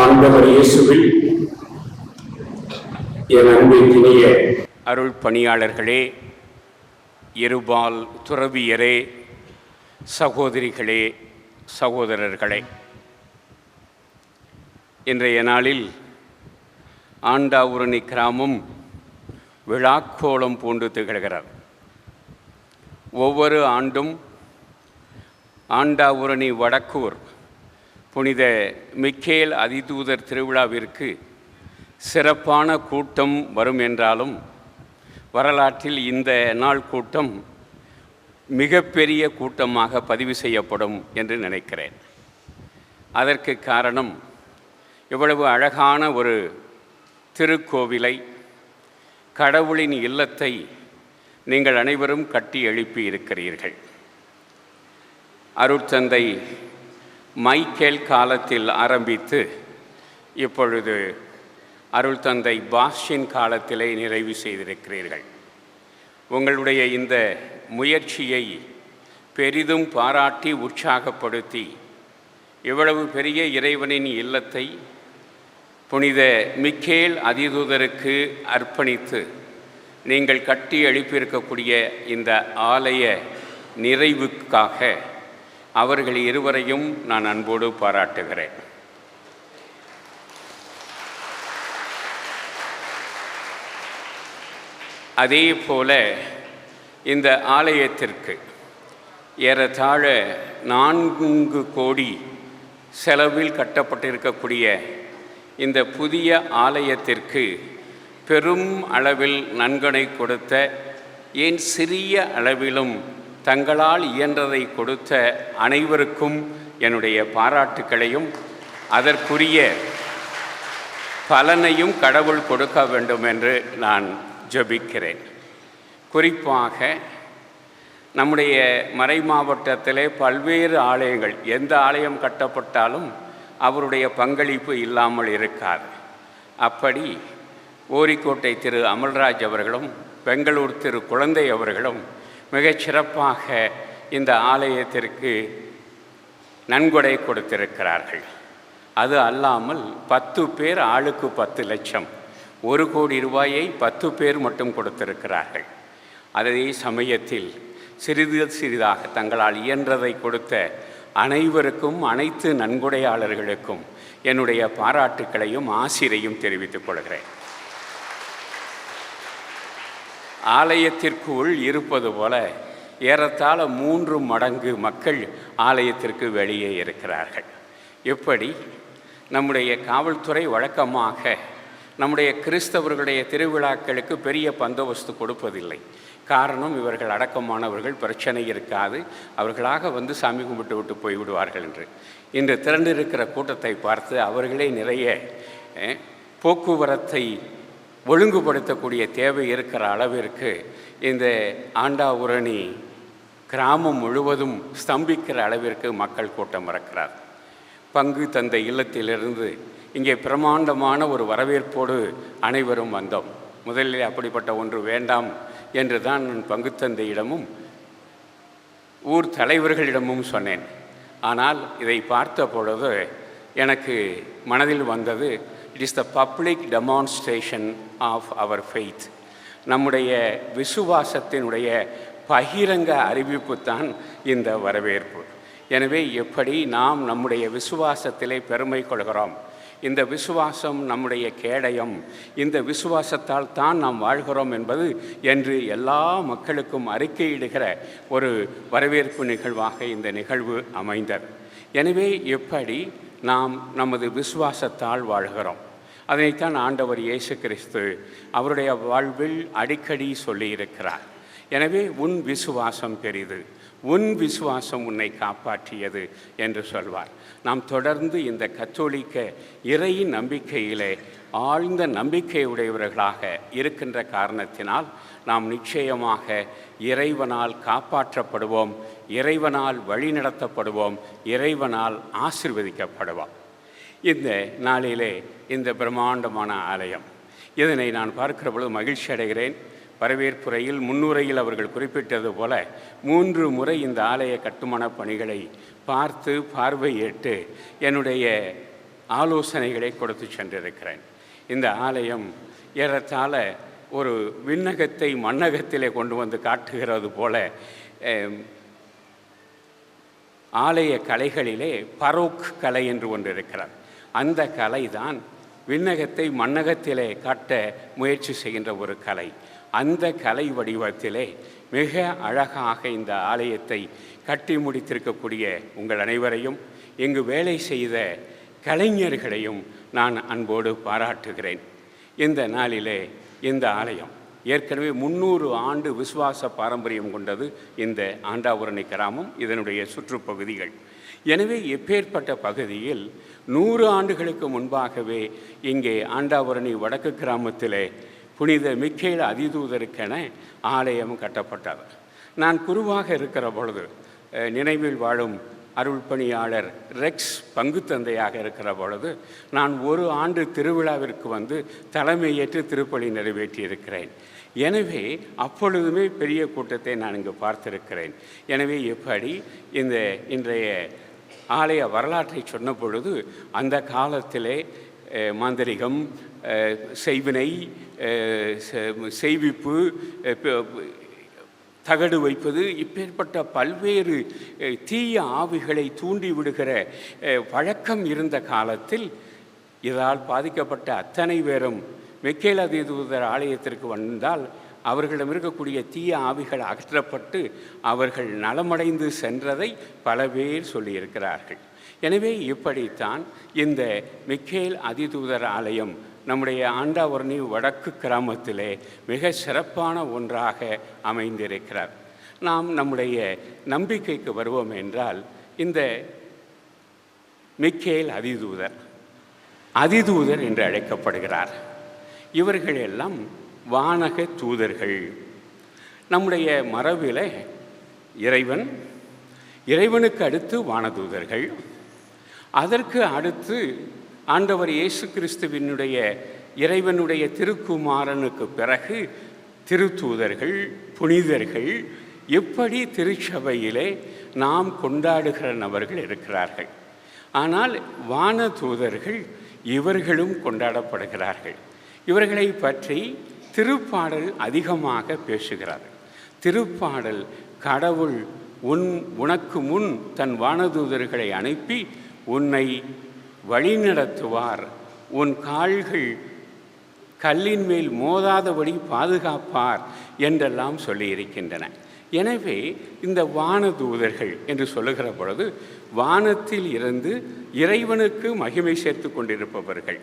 ஆண்டவர் இயேசுவில் என் அன்பிற்கினிய அருள் பணியாளர்களே, இருபால் துறவியரே, சகோதரிகளே, சகோதரர்களே, இன்றைய நாளில் ஆண்டாவூரணி கிராமம் விழாக்கோலம் பூண்டு திகழ்கிறது. ஒவ்வொரு ஆண்டும் ஆண்டாவூரணி வடக்கூர் புனித மிக்கேல் அதிதூதர் திருவிழாவிற்கு சிறப்பான கூட்டம் வரும் என்றாலும் வரலாற்றில் இந்த நாள் கூட்டம் மிகப்பெரிய கூட்டமாக பதிவு செய்யப்படும் என்று நினைக்கிறேன். அதற்கு காரணம், இவ்வளவு அழகான ஒரு திருக்கோவிலை, கடவுளின் இல்லத்தை நீங்கள் அனைவரும் கட்டி எழுப்பி இருக்கிறீர்கள். அருட்தந்தை மைக்கேல் காலத்தில் ஆரம்பித்து இப்பொழுது அருள்தந்தை பாஸ்டின் காலத்திலே நிறைவு செய்திருக்கிறீர்கள். உங்களுடைய இந்த முயற்சியை பெரிதும் பாராட்டி உற்சாகப்படுத்தி இவ்வளவு பெரிய இறைவனின் இல்லத்தை புனித மிக்கேல் அதிதூதருக்கு அர்ப்பணித்து நீங்கள் கட்டி எழுப்பியிருக்கக்கூடிய இந்த ஆலய நிறைவுக்காக அவர்கள் இருவரையும் நான் அன்போடு பாராட்டுகிறேன். அதே போல இந்த ஆலயத்திற்கு ஏறத்தாழ 4 கோடி செலவில் கட்டப்பட்டிருக்கக்கூடிய இந்த புதிய ஆலயத்திற்கு பெரும் அளவில் நன்கொடை கொடுத்த, ஏன் சிறிய அளவிலும் தங்களால் இயன்றதை கொடுத்த அனைவருக்கும் என்னுடைய பாராட்டுக்களையும் அதற்குரிய பலனையும் கடவுள் கொடுக்க வேண்டும் என்று நான் ஜெபிக்கிறேன். குறிப்பாக நம்முடைய மறை மாவட்டத்திலே பல்வேறு ஆலயங்கள், எந்த ஆலயம் கட்டப்பட்டாலும் அவருடைய பங்களிப்பு இல்லாமல் இருக்காது. அப்படி ஓரிக்கோட்டை திரு அமல்ராஜ் அவர்களும் பெங்களூர் திரு குழந்தை அவர்களும் மிகச் சிறப்பாக இந்த ஆலயத்திற்கு நன்கொடை கொடுத்திருக்கிறார்கள். அது அல்லாமல் 10 பேர் ஆளுக்கு 10 லட்சம், 1 கோடி ரூபாயை 10 பேர் மட்டும் கொடுத்திருக்கிறார்கள். அதே சமயத்தில் சிறிதாக தங்களால் இயன்றதை கொடுத்த அனைவருக்கும், அனைத்து நன்கொடையாளர்களுக்கும் என்னுடைய பாராட்டுக்களையும் ஆசிரையும் தெரிவித்துக் கொள்கிறேன். ஆலயத்திற்குள் இருப்பது போல ஏறத்தாழ 3 மடங்கு மக்கள் ஆலயத்திற்கு வெளியே இருக்கிறார்கள். எப்படி நம்முடைய காவல்துறை வழக்கமாக நம்முடைய கிறிஸ்தவர்களுடைய திருவிழாக்களுக்கு பெரிய பந்தோபஸ்து கொடுப்பதில்லை. காரணம், இவர்கள் அடக்கமானவர்கள், பிரச்சனை இருக்காது, அவர்களாக வந்து சாமி கும்பிட்டு விட்டு போய்விடுவார்கள் என்று. இன்று திரண்டிருக்கிற கூட்டத்தை பார்த்து அவர்களே நிறைய போக்குவரத்தை ஒழுங்குபடுத்தக்கூடிய தேவை இருக்கிற அளவிற்கு இந்த ஆண்டாவூரணி கிராமம் முழுவதும் ஸ்தம்பிக்கிற அளவிற்கு மக்கள் கூட்டம் இருக்கிறார். பங்கு தந்தை இல்லத்திலிருந்து இங்கே பிரமாண்டமான ஒரு வரவேற்போடு அனைவரும் வந்தோம். முதலில் அப்படிப்பட்ட ஒன்று வேண்டாம் என்று தான் நான் பங்கு தந்தையிடமும் ஊர் தலைவர்களிடமும் சொன்னேன். ஆனால் இதை பார்த்த பொழுது எனக்கு மனதில் வந்தது, it is the public demonstration of our faith. நம்முடைய விசுவாசத்தினுடைய பகிரங்க அறிவிப்பு தான் இந்த வரவேற்பு. எனவே எப்படி நாம் நம்முடைய விசுவாசத்திலே பெருமை கொள்கிறோம், இந்த விசுவாசம் நம்முடைய கேடயம், இந்த விசுவாசத்தால் தான் நாம் வாழ்கிறோம் என்பது என்று எல்லா மக்களுக்கும் அறிக்கையிடுகிற ஒரு வரவேற்பு நிகழ்வாக இந்த நிகழ்வு அமைந்தது. எனவே எப்படி நாம் நமது விசுவாசத்தால் வாழ்கிறோம், அதனைத்தான் ஆண்டவர் இயேசு கிறிஸ்து அவருடைய வாழ்வில் அடிக்கடி சொல்லியிருக்கிறார். எனவே உன் விசுவாசம் பெரிது, உன் விசுவாசம் உன்னை காப்பாற்றியது என்று சொல்வார். நாம் தொடர்ந்து இந்த கத்தோலிக்க இறை நம்பிக்கையிலே ஆழ்ந்த நம்பிக்கையுடையவர்களாக இருக்கின்ற காரணத்தினால் நாம் நிச்சயமாக இறைவனால் காப்பாற்றப்படுவோம், இறைவனால் வழிநடத்தப்படுவோம், இறைவனால் ஆசீர்வதிக்கப்படுவோம். இந்த நாளிலே இந்த பிரம்மாண்டமான ஆலயம், இதனை நான் பார்க்கிற பொழுது மகிழ்ச்சி அடைகிறேன். வரவேற்புரையில் முன்னுரையில் அவர்கள் குறிப்பிட்டது போல 3 முறை இந்த ஆலய கட்டுமான பணிகளை பார்வையிட்டு என்னுடைய ஆலோசனைகளை கொடுத்து சென்றிருக்கிறேன். இந்த ஆலயம் ஏறத்தாழ ஒரு விண்ணகத்தை மண்ணகத்திலே கொண்டு வந்து காட்டுகிறது போல ஆலய கலைகளிலே பரோக் கலை என்று ஒன்று இருக்கிறார். அந்த கலை தான் விண்ணகத்தை மண்ணகத்திலே காட்ட முயற்சி செய்கின்ற ஒரு கலை. அந்த கலை வடிவத்திலே மிக அழகாக இந்த ஆலயத்தை கட்டி முடித்திருக்கக்கூடிய உங்கள் அனைவரையும், இங்கு வேலை செய்த கலைஞர்களையும் நான் அன்போடு பாராட்டுகிறேன். இந்த நாளிலே இந்த ஆலயம் ஏற்கனவே 300 ஆண்டு விசுவாச பாரம்பரியம் கொண்டது இந்த ஆண்டாவூரணி கிராமம், இதனுடைய சுற்றுப்பகுதிகள். எனவே எப்பேற்பட்ட பகுதியில் 100 ஆண்டுகளுக்கு முன்பாகவே இங்கே ஆண்டாவூரணி வடக்கு கிராமத்திலே புனித மிக்கேல் அதிதூதருக்கென ஆலயம் கட்டப்பட்டது. நான் குருவாக இருக்கிற பொழுது நினைவில் வாழும் அருள் பணியாளர் ரெக்ஸ் பங்கு தந்தையாக இருக்கிற பொழுது நான் 1 ஆண்டு திருவிழாவிற்கு வந்து தலைமையேற்று திருப்பலி நிறைவேற்றியிருக்கிறேன். எனவே அப்பொழுதுமே பெரிய கூட்டத்தை நான் இங்கு பார்த்திருக்கிறேன். எனவே எப்படி இந்த இன்றைய ஆலய வரலாற்றை சொன்ன பொழுது அந்த காலத்திலே மாந்திரிகம், செய்வினை, செய்விப்பு, தகடு வைப்பது, இப்பேற்பட்ட பல்வேறு தீய ஆவிகளை தூண்டி விடுகிற வழக்கம் இருந்த காலத்தில் இதால் பாதிக்கப்பட்ட அத்தனை பேரும் மிக்கேல் அதிதூதர் ஆலயத்திற்கு வந்தால் அவர்களிடம் இருக்கக்கூடிய தீய ஆவிகள் அகற்றப்பட்டு அவர்கள் நலமடைந்து சென்றதை பல பேர் சொல்லியிருக்கிறார்கள். எனவே இப்படித்தான் இந்த மிக்கேல் அதிதூதர் ஆலயம் நம்முடைய ஆண்டாவூரணி வடக்கு கிராமத்திலே மிக சிறப்பான ஒன்றாக அமைந்திருக்கிறார். நாம் நம்முடைய நம்பிக்கைக்கு வருவோம் என்றால் இந்த மிக்கேல் அதிதூதர் என்று அழைக்கப்படுகிறார். இவர்கள் எல்லாம் வானக தூதர்கள். நம்முடைய மரபில் இறைவனுக்கு அடுத்து வானதூதர்கள், அதற்கு அடுத்து ஆண்டவர் இயேசு கிறிஸ்துவினுடைய இறைவனுடைய திருக்குமாரனுக்கு பிறகு திருத்தூதர்கள், புனிதர்கள், எப்படி திருச்சபையிலே நாம் கொண்டாடுகிற நபர்கள் இருக்கிறார்கள். ஆனால் வானதூதர்கள் இவர்களும் கொண்டாடப்படுகிறார்கள். இவர்களை பற்றி திருப்பாடல் அதிகமாக பேசுகிறார். திருப்பாடல் கடவுள் உனக்கு முன் தன் வானதூதர்களை அனுப்பி உன்னை வழிநடத்துவார், உன் கால்கள் கல்லின் மேல் மோதாதபடி பாதுகாப்பார் என்றெல்லாம் சொல்லியிருக்கின்றன. எனவே இந்த வானதூதர்கள் என்று சொல்லுகிற பொழுது வானத்தில் இருந்து இறைவனுக்கு மகிமை சேர்த்து கொண்டிருப்பவர்கள்.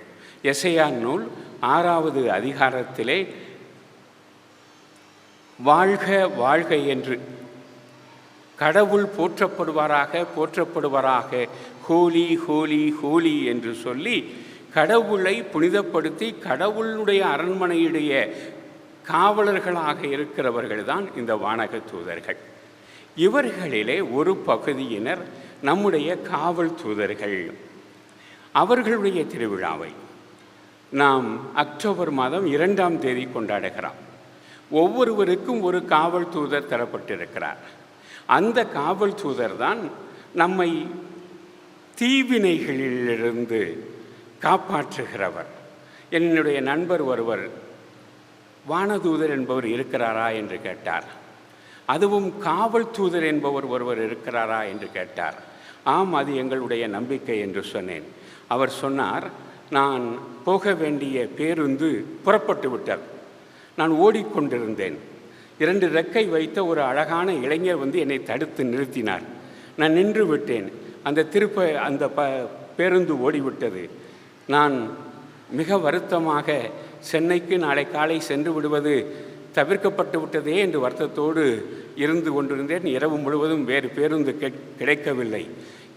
எசையா நூல் 6வது அதிகாரத்திலே வாழ்க வாழ்க என்று கடவுள் போற்றப்படுவாராக ஹோலி ஹோலி ஹோலி என்று சொல்லி கடவுளை புனிதப்படுத்தி கடவுளுடைய அரண்மனையுடைய காவலர்களாக இருக்கிறவர்கள் தான் இந்த வானக தூதர்கள். இவர்களிலே ஒரு பகுதியினர் நம்முடைய காவல் தூதர்கள். அவர்களுடைய திருவிழாவை நாம் அக்டோபர் மாதம் 2ஆம் தேதி கொண்டாடுகிறோம். ஒவ்வொருவருக்கும் ஒரு காவல் தூதர் தரப்பட்டிருக்கிறார். அந்த காவல் தூதர் தான் நம்மை தீவினைகளிலிருந்து காப்பாற்றுகிறவர். என்னுடைய நண்பர் ஒருவர் வானதூதர் என்பவர் இருக்கிறாரா என்று கேட்டார். அதுவும் காவல் தூதர் என்பவர் ஒருவர் இருக்கிறாரா என்று கேட்டார். ஆம், அது எங்களுடைய நம்பிக்கை என்று சொன்னேன். அவர் சொன்னார், நான் போக வேண்டிய பேருந்து புறப்பட்டு விட்டார். நான் ஓடிக்கொண்டிருந்தேன். 2 ரெக்கை வைத்த ஒரு அழகான இளைஞர் வந்து என்னை தடுத்து நிறுத்தினார். நான் நின்று விட்டேன். அந்த பேருந்து ஓடிவிட்டது. நான் மிக வருத்தமாக சென்னைக்கு நாளை காலை சென்று விடுவது தவிர்க்கப்பட்டு விட்டதே என்று வருத்தத்தோடு இருந்து கொண்டிருந்தேன். இரவு முழுவதும் வேறு பேருந்து கிடைக்கவில்லை.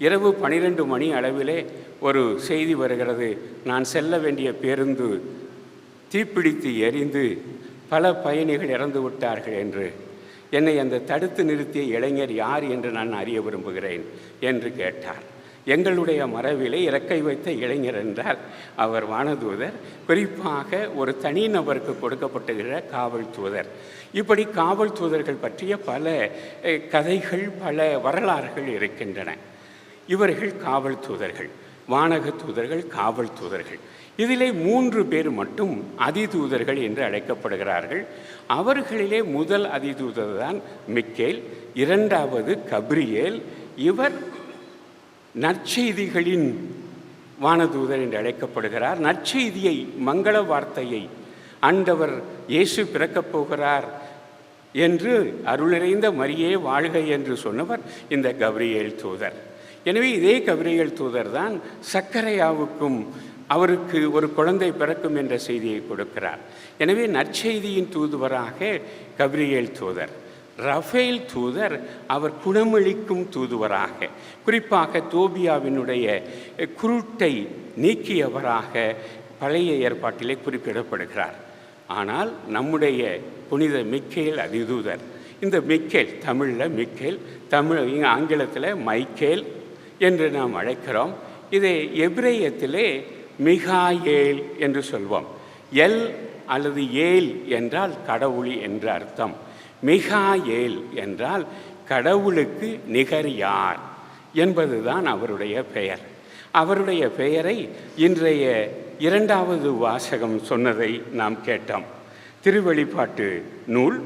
இரவு 12 மணி அளவிலே ஒரு செய்தி வருகிறது, நான் செல்ல வேண்டிய பேருந்து தீப்பிடித்து எரிந்து பல பயணிகள் இறந்து விட்டார்கள் என்று. என்னை அந்த தடுத்து நிறுத்திய இளைஞர் யார் என்று நான் அறிய விரும்புகிறேன் என்று கேட்டார். எங்களுடைய மரபிலே இறக்கை வைத்த இளைஞர் என்றால் அவர் வானதூதர், குறிப்பாக ஒரு தனிநபருக்கு கொடுக்கப்பட்டுகிற காவல் தூதர். இப்படி காவல் தூதர்கள் பற்றிய பல கதைகள், பல வரலாறுகள் இருக்கின்றன. இவர்கள் காவல் தூதர்கள். வானக தூதர்கள், காவல் தூதர்கள். இதிலே 3 பேர் மட்டும் அதிதூதர்கள் என்று அழைக்கப்படுகிறார்கள். அவர்களிலே முதல் அதிதூதர் தான் மிக்கேல், 2வது கபிரியேல். இவர் நற்செய்திகளின் வானதூதர் என்று அழைக்கப்படுகிறார். நற்செய்தியை, மங்கள வார்த்தையை, ஆண்டவர் இயேசு பிறக்கப் போகிறார் என்று அருள் நிறைந்த மரியே வாழ்க என்று சொன்னவர் இந்த கபிரியேல் தூதர். எனவே இதே கபிரியேல் தூதர் தான் சக்கரையாவுக்கும் அவருக்கு ஒரு குழந்தை பிறக்கும் என்ற செய்தியை கொடுக்கிறார். எனவே நற்செய்தியின் தூதுவராக கபிரியேல் தூதர். ரஃபேல் தூதர் அவர் குணமளிக்கும் தூதுவராக, குறிப்பாக தோபியாவினுடைய குருட்டை நீக்கியவராக பழைய ஏற்பாட்டிலே குறிப்பிடப்படுகிறார். ஆனால் நம்முடைய புனித மிக்கேல் அதிதூதர். இந்த மிக்கேல், தமிழில் மிக்கேல், ஆங்கிலத்தில் மைக்கேல் என்று நாம் அழைக்கிறோம். இதை எபிரேயத்திலே மிகாயேல் என்று சொல்வோம். எல் அல்லது ஏல் என்றால் கடவுள் என்று அர்த்தம். மிகாயேல் என்றால் கடவுளுக்கு நிகர் யார் என்பதுதான் அவருடைய பெயர். அவருடைய பெயரை இன்றைய 2வது வாசகம் சொன்னதை நாம் கேட்டோம். திருவெளிப்பாட்டு நூல்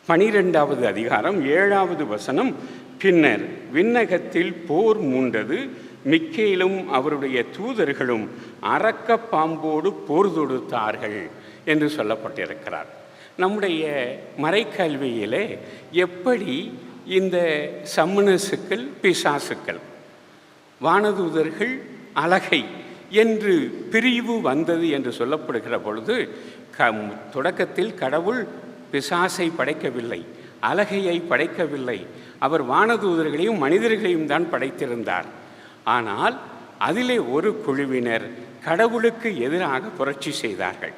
12வது அதிகாரம் 7வது வசனம், பின்னர் விண்ணகத்தில் போர் மூண்டது, மிக்கேலும் அவருடைய தூதர்களும் அரக்க பாம்போடு போர் தொடுத்தார்கள் என்று சொல்லப்பட்டிருக்கிறார். நம்முடைய மறைக்கல்வியிலே எப்படி இந்த சம்மனசுக்கள், பிசாசுக்கள், வானதூதர்கள், அலகை என்று பிரிவு வந்தது என்று சொல்லப்படுகிற பொழுது, தொடக்கத்தில் கடவுள் பிசாசை படைக்கவில்லை, அலகையை படைக்கவில்லை. அவர் வானதூதர்களையும் மனிதர்களையும் தான் படைத்திருந்தார். ஆனால் அதிலே ஒரு குழுவினர் கடவுளுக்கு எதிராக புரட்சி செய்தார்கள்.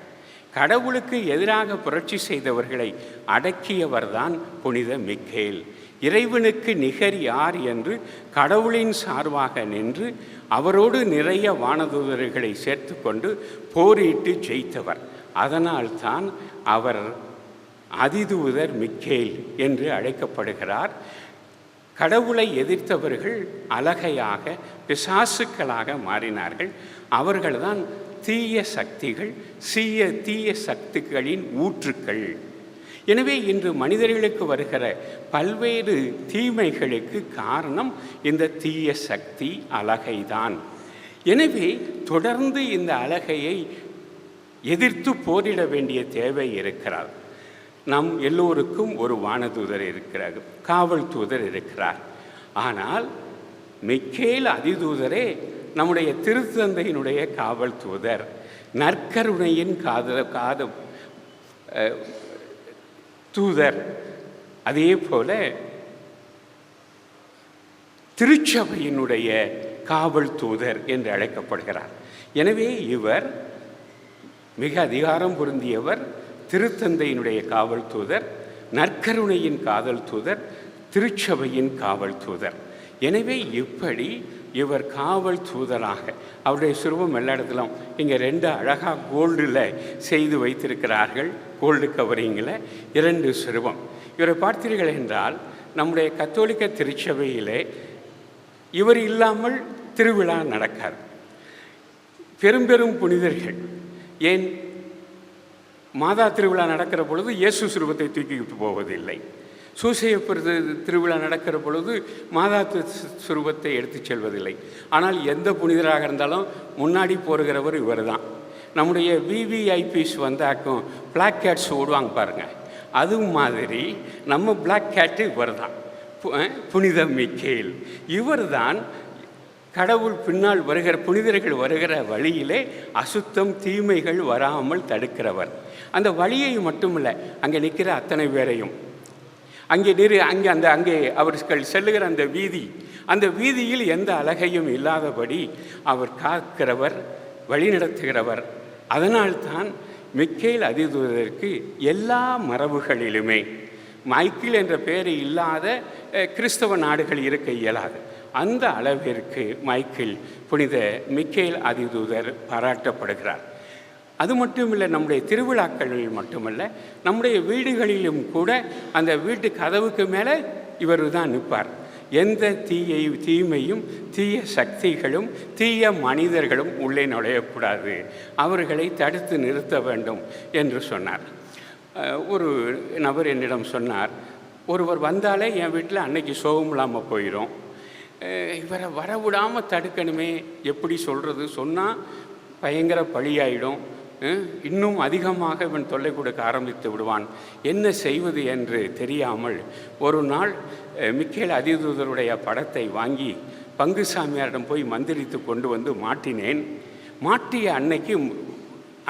கடவுளுக்கு எதிராக புரட்சி செய்தவர்களை அடக்கியவர்தான் புனித மிக்கேல். இறைவனுக்கு நிகர் யார் என்று கடவுளின் சார்பாக நின்று அவரோடு நிறைய வானதூதர்களை சேர்த்து கொண்டு போரிட்டு ஜெயித்தவர். அதனால்தான் அவர் அதிதூதர் மிக்கேல் என்று அழைக்கப்படுகிறார். கடவுளை எதிர்த்தவர்கள் அலகையாக, பிசாசுக்களாக மாறினார்கள். அவர்கள்தான் தீய சக்திகள், தீய சக்திகளின் ஊற்றுக்கள். எனவே இன்று மனிதர்களுக்கு வருகிற பல்வேறு தீமைகளுக்கு காரணம் இந்த தீய சக்தி, அலகைதான். எனவே தொடர்ந்து இந்த அலகையை எதிர்த்து போரிட வேண்டிய தேவை இருக்கிறார். நம் எல்லோருக்கும் ஒரு வானதூதர் இருக்கிறார், காவல் தூதர் இருக்கிறார். ஆனால் மிக்கேல் அதிதூதரே நம்முடைய திருத்தந்தையினுடைய காவல் தூதர், நற்கருணையின் தூதர். அதே போல திருச்சபையினுடைய காவல் தூதர் என்று அழைக்கப்படுகிறார். எனவே இவர் மிக அதிகாரம் பொருந்தியவர். திருத்தந்தையினுடைய காவல் தூதர், நற்கருணையின் காவல் தூதர், திருச்சபையின் காவல் தூதர். எனவே இப்படி இவர் காவல் தூதராக, அவருடைய சுரூபம் எல்லா இடத்திலும் இங்கே 2 அழகாக கோல்டில் செய்து வைத்திருக்கிறார்கள். கோல்டு கவரிங்கில் 2 சுரூபம். இவரை பார்த்தீர்கள் என்றால் நம்முடைய கத்தோலிக்க திருச்சபையிலே இவர் இல்லாமல் திருவிழா நடக்காது. பெரும் புனிதர்கள், ஏன் மாதா திருவிழா நடக்கிற பொழுது இயேசு சுரூபத்தை தூக்கிட்டு போவதில்லை. சூசையப்பர் திருவிழா நடக்கிற பொழுது மாதா சுரூபத்தை எடுத்து செல்வதில்லை. ஆனால் எந்த புனிதராக இருந்தாலும் முன்னாடி போகிறவர் இவர் தான். நம்முடைய விவிஐபிஸ் வந்தாக்கும் பிளாக் கேட்ஸ் ஓடுவாங்க பாருங்கள், அது மாதிரி நம்ம பிளாக் கேட்டு இவர் தான், புனித மிக்கேல். இவர் தான் கடவுள் பின்னால் வருகிற புனிதர்கள் வருகிற வழியிலே அசுத்தம், தீமைகள் வராமல் தடுக்கிறவர். அந்த வழியை மட்டுமில்லை, அங்கே நிற்கிற அத்தனை பேரையும், அங்கே அவர்கள் செல்லுகிற அந்த வீதியில் எந்த அலகையும் இல்லாதபடி அவர் காக்கிறவர், வழிநடத்துகிறவர். அதனால்தான் மிக்கேல் அதிதூதருக்கு எல்லா மரபுகளிலுமே மைக்கேல் என்ற பெயர் இல்லாத கிறிஸ்தவ நாடுகள் இருக்க இயலாது. அந்த அளவிற்கு புனித மிக்கேல் அதிதூதர் பாராட்டப்படுகிறார். அது மட்டுமில்லை, நம்முடைய திருவிழாக்களில் மட்டுமல்ல, நம்முடைய வீடுகளிலும் கூட அந்த வீட்டு கதவுக்கு மேலே இவர் தான் நிற்பார். எந்த தீமையும் தீய சக்திகளும் தீய மனிதர்களும் உள்ளே நுழையக்கூடாது, அவர்களை தடுத்து நிறுத்த வேண்டும் என்று சொன்னார். ஒரு நபர் என்னிடம் சொன்னார், ஒருவர் வந்தாலே என் வீட்டில் அன்னைக்கு சோகம் இல்லாமல் போயிடும், இவரை வரவிடாமல் தடுக்கணுமே, எப்படி சொல்கிறது, சொன்னால் பயங்கர பழியாயிடும், இன்னும் அதிகமாக இவன் தொல்லை கொடுக்க ஆரம்பித்து விடுவான், என்ன செய்வது என்று தெரியாமல் ஒரு நாள் மிக்கேல் அதிதூதருடைய படத்தை வாங்கி பங்குசாமியாரிடம் போய் மந்திரித்து கொண்டு வந்து மாட்டினேன். மாட்டிய அன்னைக்கு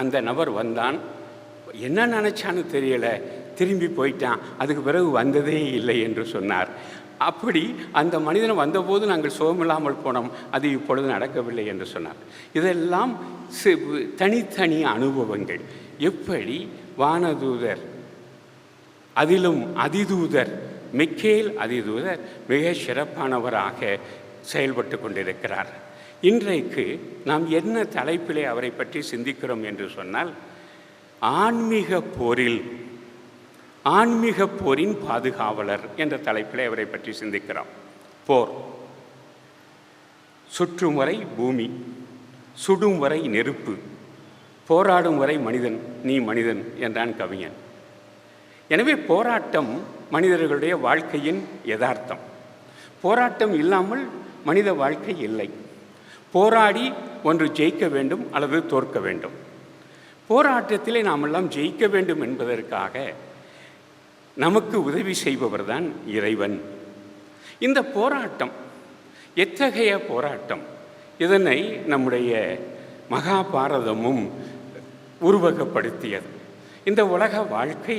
அந்த நபர் வந்தான். என்ன நினச்சான்னு தெரியலை, திரும்பி போயிட்டான். அதுக்கு பிறகு வந்ததே இல்லை என்று சொன்னார். அப்படி அந்த மனிதன் வந்தபோது நாங்கள் சுகமில்லாமல் போனோம், அது இப்பொழுது நடக்கவில்லை என்று சொன்னார். இதெல்லாம் தனித்தனி அனுபவங்கள். எப்படி வானதூதர், அதிலும் அதிதூதர் மிக்கேல் அதிதூதர் மிக சிறப்பானவராக செயல்பட்டு கொண்டிருக்கிறார். இன்றைக்கு நாம் என்ன தலைப்பிலே அவரை பற்றி சிந்திக்கிறோம் என்று சொன்னால், ஆன்மீக போரின் பாதுகாவலர் என்ற தலைப்பிலே அவரை பற்றி சிந்திக்கிறோம். போர், சுற்றும் வரை பூமி, சுடும் வரை நெருப்பு, போராடும் வரை மனிதன், நீ மனிதன் என்றான் கவிஞன். எனவே போராட்டம் மனிதர்களுடைய வாழ்க்கையின் யதார்த்தம். போராட்டம் இல்லாமல் மனித வாழ்க்கை இல்லை. போராடி ஒன்று ஜெயிக்க வேண்டும் அல்லது தோற்க வேண்டும். போராட்டத்திலே நாம் எல்லாம் ஜெயிக்க வேண்டும் என்பதற்காக நமக்கு உதவி செய்பவர் தான் இறைவன். இந்த போராட்டம் எத்தகைய போராட்டம், இதனை நம்முடைய மகாபாரதமும் உருவகப்படுத்தியது. இந்த உலக வாழ்க்கை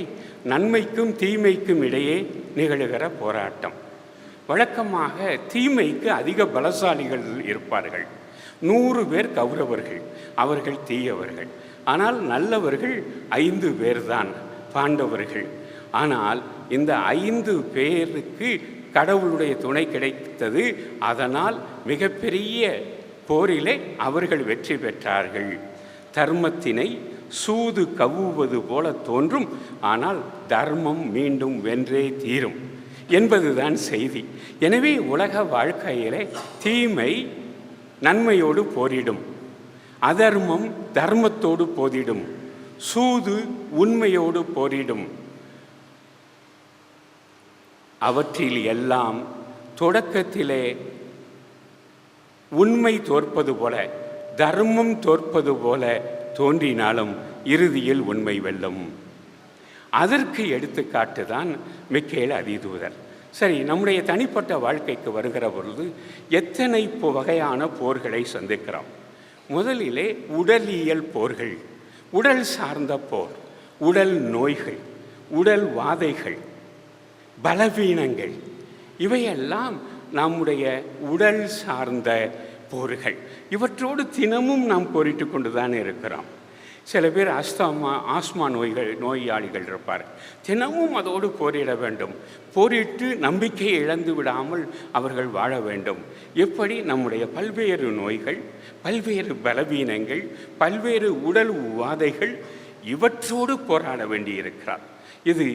நன்மைக்கும் தீமைக்கும் இடையே நிகழுகிற போராட்டம். வழக்கமாக தீமைக்கு அதிக பலசாலிகள் இருப்பார்கள். 100 பேர் கௌரவர்கள், அவர்கள் தீயவர்கள். ஆனால் நல்லவர்கள் 5 பேர்தான், பாண்டவர்கள். ஆனால் இந்த 5 பேருக்கு கடவுளுடைய துணை கிடைத்தது. அதனால் மிகப்பெரிய போரிலே அவர்கள் வெற்றி பெற்றார்கள். தர்மத்தினை சூது கவ்வுவது போல தோன்றும், ஆனால் தர்மம் மீண்டும் வென்றே தீரும் என்பதுதான் செய்தி. எனவே உலக வாழ்க்கையிலே தீமை நன்மையோடு போரிடும், அதர்மம் தர்மத்தோடு போரிடும், சூது உண்மையோடு போரிடும். அவற்றில் எல்லாம் தொடக்கத்திலே உண்மை தோற்பது போல, தர்மம் தோற்பது போல தோன்றினாலும் இறுதியில் உண்மை வெல்லும். அதற்கு எடுத்துக்காட்டு தான் மிக்கேல் அதிதூதர். சரி, நம்முடைய தனிப்பட்ட வாழ்க்கைக்கு வருகிற பொழுது எத்தனை வகையான போர்களை சந்திக்கிறோம். முதலிலே உடலியல் போர்கள், உடல் சார்ந்த போர், உடல் நோய்கள், உடல் வாதைகள், பலவீனங்கள், இவையெல்லாம் நம்முடைய உடல் சார்ந்த போர்கள். இவற்றோடு தினமும் நாம் போரிட்டு கொண்டு தான் இருக்கிறோம். சில பேர் ஆஸ்மா நோயாளிகள் இருப்பார். தினமும் அதோடு போரிட வேண்டும். போரிட்டு நம்பிக்கையை இழந்து விடாமல் அவர்கள் வாழ வேண்டும். எப்படி நம்முடைய பல்வேறு நோய்கள், பல்வேறு பலவீனங்கள், பல்வேறு உடல் உபாதைகள், இவற்றோடு போராட வேண்டியிருக்கிறார். இது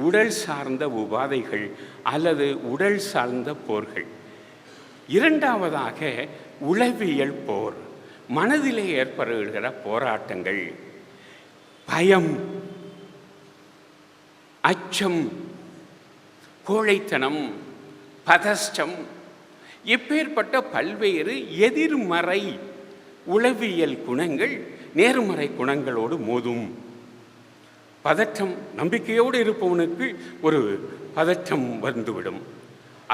உடல் சார்ந்த உபாதைகள் அல்லது உடல் சார்ந்த போர்கள். இரண்டாவதாக உளவியல் போர், மனதிலே ஏற்படுகிற போராட்டங்கள், பயம், அச்சம், கோழைத்தனம், பதஷ்டம், இப்பேற்பட்ட பல்வேறு எதிர்மறை உளவியல் குணங்கள் நேர்மறை குணங்களோடு மோதும். பதற்றம், நம்பிக்கையோடு இருப்பவனுக்கு ஒரு பதற்றம் வந்துவிடும்,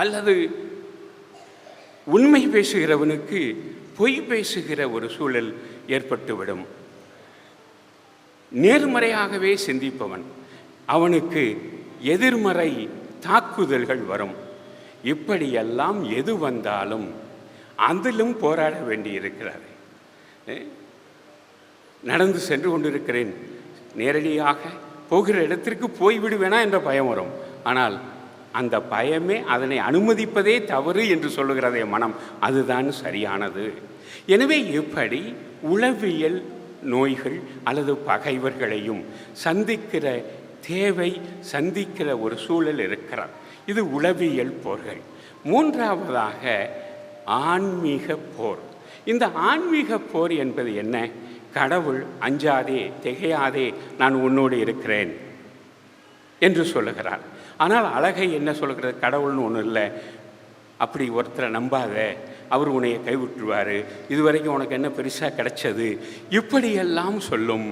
அல்லது உண்மை பேசுகிறவனுக்கு பொய் பேசுகிற ஒரு சூழல் ஏற்பட்டுவிடும். நேர்மறையாகவே சிந்திப்பவன், அவனுக்கு எதிர்மறை தாக்குதல்கள் வரும். இப்படியெல்லாம் எது வந்தாலும் அதிலும் போராட வேண்டியிருக்கிறது. நடந்து சென்று கொண்டிருக்கிறேன், நேரடியாக போகிற இடத்திற்கு போய்விடுவேனா என்ற பயம் வரும். ஆனால் அந்த பயமே அதனை அனுமதிப்பதே தவறு என்று சொல்லுகிறதே மனம், அதுதான் சரியானது. எனவே இப்படி உளவியல் நோய்கள் அல்லது பகைவர்களையும் சந்திக்கிற தேவை சந்திக்கிற ஒரு சூழல் இருக்கிறது. இது உளவியல் போர்கள். மூன்றாவதாக ஆன்மீக போர். இந்த ஆன்மீக போர் என்பது என்ன? கடவுள் அஞ்சாதே திகையாதே நான் உன்னோடு இருக்கிறேன் என்று சொல்லுகிறார். ஆனால் அழகை என்ன சொல்கிறது? கடவுள்னு ஒன்றும் இல்லை, அப்படி ஒருத்தரை நம்பாத, அவர் உன்னைய கைவிட்டுருவார், இதுவரைக்கும் உனக்கு என்ன பெருசாக கிடைச்சது, இப்படியெல்லாம் சொல்லும்.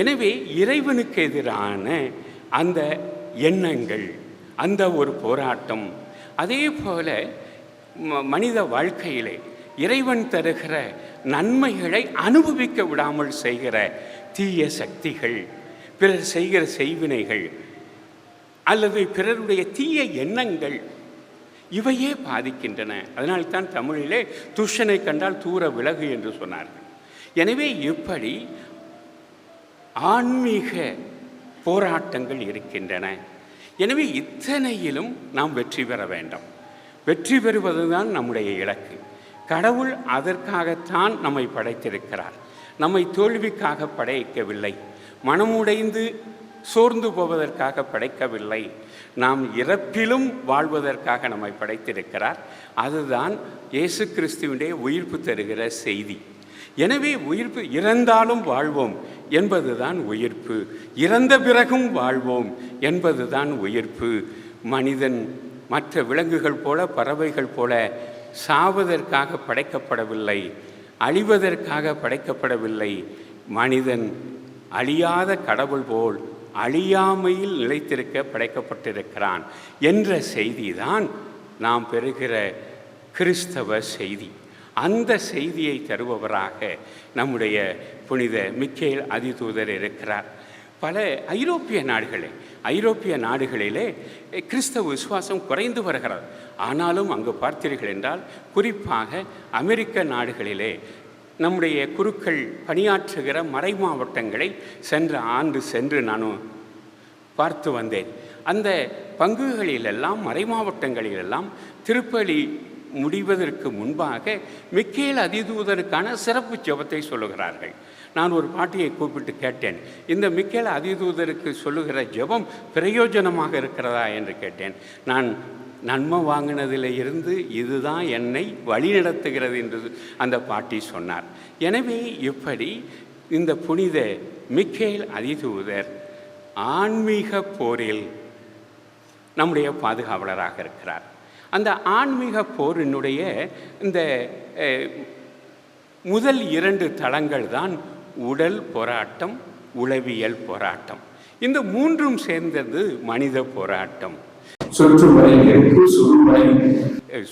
எனவே இறைவனுக்கு எதிரான அந்த எண்ணங்கள், அந்த ஒரு போராட்டம், அதே போல மனித வாழ்க்கையிலே இறைவன் தருகிற நன்மைகளை அனுபவிக்க விடாமல் செய்கிற தீய சக்திகள், பிறர் செய்கிற செய்வினைகள் அல்லது பிறருடைய தீய எண்ணங்கள், இவையே பாதிக்கின்றன. அதனால்தான் தமிழிலே துஷனை கண்டால் தூர விலகு என்று சொன்னார்கள். எனவே இப்படி ஆன்மீக போராட்டங்கள் இருக்கின்றன. எனவே இத்தனையிலும் நாம் வெற்றி பெற வேண்டும். வெற்றி பெறுவதுதான் நம்முடைய இலக்கு. கடவுள் அதற்காகத்தான் நம்மை படைத்திருக்கிறார். நம்மை தோல்விக்காக படைக்கவில்லை, மனமுடைந்து சோர்ந்து போவதற்காக படைக்கவில்லை. நாம் இறப்பிலும் வாழ்வதற்காக நம்மை படைத்திருக்கிறார். அதுதான் இயேசு கிறிஸ்துவினுடைய உயிர்ப்பு தருகிற செய்தி. எனவே உயிர்ப்பு, இறந்தாலும் வாழ்வோம் என்பதுதான் உயிர்ப்பு, இறந்த பிறகும் வாழ்வோம் என்பதுதான் உயிர்ப்பு. மனிதன் மற்ற விலங்குகள் போல, பறவைகள் போல சாவதற்காக படைக்கப்படவில்லை, அழிவதற்காக படைக்கப்படவில்லை. மனிதன் அழியாத கடவுள் போல் அழியாமையில் நிலைத்திருக்க படைக்கப்பட்டிருக்கிறான் என்ற செய்திதான் நாம் பெறுகிற கிறிஸ்தவ செய்தி. அந்த செய்தியை தருபவராக நம்முடைய புனித மிக்கேல் அதிதூதர் இருக்கிறார். பல ஐரோப்பிய நாடுகளிலே கிறிஸ்தவ விசுவாசம் குறைந்து வருகிறது. ஆனாலும் அங்கு பார்த்தீர்கள் என்றால், குறிப்பாக அமெரிக்க நாடுகளிலே நம்முடைய குருக்கள் பணியாற்றுகிற மறை மாவட்டங்களை சென்ற ஆண்டு சென்று நான் பார்த்து வந்தேன். அந்த பங்குகளிலெல்லாம், மறை மாவட்டங்களிலெல்லாம் திருப்பலி முடிவதற்கு முன்பாக மிக்கேல் அதிதூதருக்கான சிறப்பு ஜெபத்தை சொல்லுகிறார்கள். நான் ஒரு பாட்டியை கூப்பிட்டு கேட்டேன், இந்த மிக்கேல் அதிதூதருக்கு சொல்லுகிற ஜெபம் பிரயோஜனமாக இருக்கிறதா என்று கேட்டேன். நான் நன்மை வாங்கினதில் இருந்து இதுதான் என்னை வழிநடத்துகிறது என்று அந்த பாட்டி சொன்னார். எனவே இப்படி இந்த புனித மிக்கேல் அதிதூதர் ஆன்மீக போரில் நம்முடைய பாதுகாவலராக இருக்கிறார். அந்த ஆன்மீக போரினுடைய இந்த முதல் 2 தளங்கள் தான் உடல் போராட்டம், உளவியல் போராட்டம். இந்த 3ம் சேர்ந்தது மனித போராட்டம்.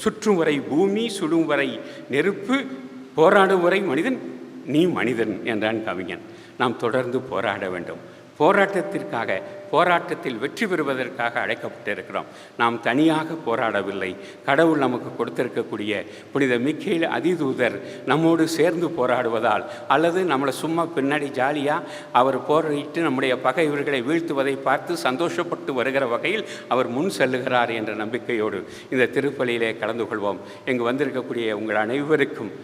சுற்றும் வரை பூமி, சுடும் வரை நெருப்பு, போராடும் வரை மனிதன், நீ மனிதன் என்றான் கவிஞன். நாம் தொடர்ந்து போராட வேண்டும். போராட்டத்தில் வெற்றி பெறுவதற்காக அழைக்கப்பட்டிருக்கிறோம். நாம் தனியாக போராடவில்லை. கடவுள் நமக்கு கொடுத்திருக்கக்கூடிய புனித மிக்கேல் அதிதூதர் நம்மோடு சேர்ந்து போராடுவதால், அல்லது நம்மளை சும்மா பின்னாடி ஜாலியாக அவர் போரிட்டு நம்முடைய பகைவர்களை வீழ்த்துவதை பார்த்து சந்தோஷப்பட்டு வருகிற வகையில் அவர் முன் செல்லுகிறார் என்ற நம்பிக்கையோடு இந்த திருப்பலியிலே கலந்து கொள்வோம். இங்கு வந்திருக்கக்கூடிய உங்கள் அனைவருக்கும்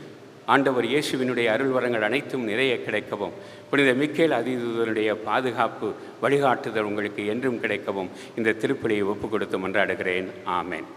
ஆண்டவர் இயேசுவினுடைய அருள்வரங்கள் அனைத்தும் நிறைய கிடைக்கவும், புனித மிக்கேல் அதிதூதருடைய பாதுகாப்பு வழிகாட்டுதல் உங்களுக்கு என்றும் கிடைக்கவும் இந்த திருப்பலியை ஒப்புக் கொடுத்து மன்றாடுகிறேன். ஆமென்.